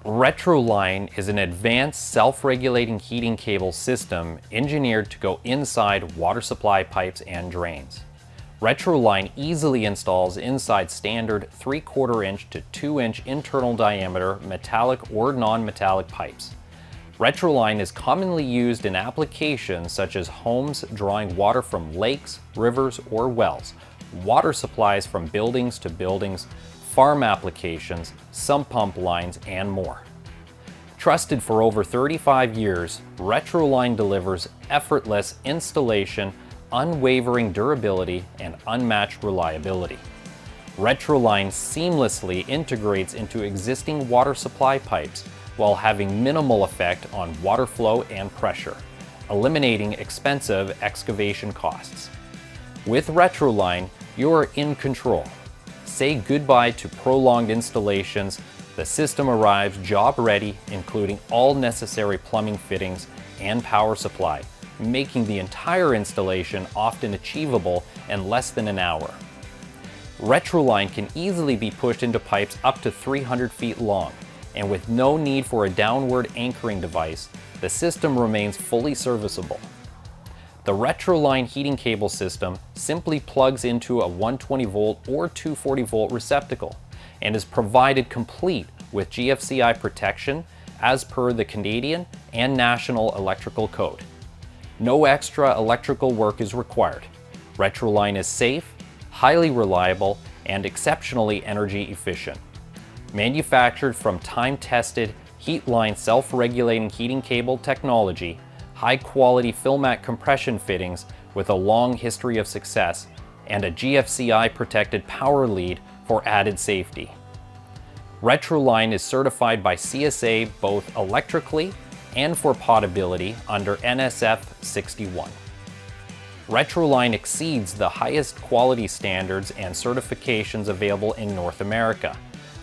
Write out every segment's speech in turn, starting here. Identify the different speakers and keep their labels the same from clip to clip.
Speaker 1: Retroline is an advanced self-regulating heating cable system engineered to go inside water supply pipes and drains. Retroline easily installs inside standard 3/4 inch to 2 inch internal diameter metallic or non-metallic pipes. Retroline is commonly used in applications such as homes drawing water from lakes, rivers, or wells, water supplies from buildings to buildings, farm applications, sump pump lines, and more. Trusted for over 35 years, Retroline delivers effortless installation, unwavering durability, and unmatched reliability. Retroline seamlessly integrates into existing water supply pipes while having minimal effect on water flow and pressure, eliminating expensive excavation costs. With Retroline, you are in control. Say goodbye to prolonged installations. The system arrives job ready, including all necessary plumbing fittings and power supply, making the entire installation often achievable in less than an hour. Retroline can easily be pushed into pipes up to 300 feet long, and with no need for a downward anchoring device, the system remains fully serviceable. The Retroline heating cable system simply plugs into a 120 volt or 240 volt receptacle and is provided complete with GFCI protection as per the Canadian and National Electrical Code. No extra electrical work is required. Retroline is safe, highly reliable, and exceptionally energy efficient. Manufactured from time-tested heat-line self-regulating heating cable technology, high-quality Filmat compression fittings with a long history of success, and a GFCI-protected power lead for added safety. Retroline is certified by CSA both electrically and for potability under NSF 61. Retroline exceeds the highest quality standards and certifications available in North America.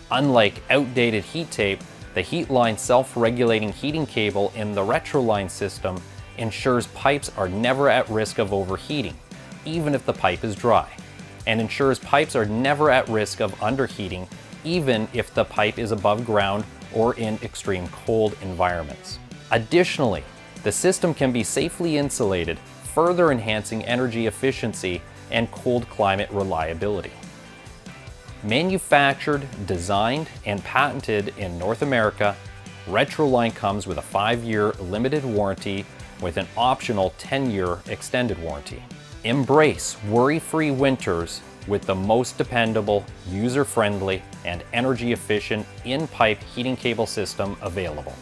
Speaker 1: Unlike outdated heat tape, the heat-line self-regulating heating cable in the Retroline system ensures pipes are never at risk of overheating, even if the pipe is dry, and ensures pipes are never at risk of underheating, even if the pipe is above ground or in extreme cold environments. Additionally, the system can be safely insulated, further enhancing energy efficiency and cold climate reliability. Manufactured, designed, and patented in North America, Retroline comes with a 5-year limited warranty with an optional 10-year extended warranty. Embrace worry-free winters with the most dependable, user-friendly, and energy-efficient in-pipe heating cable system available.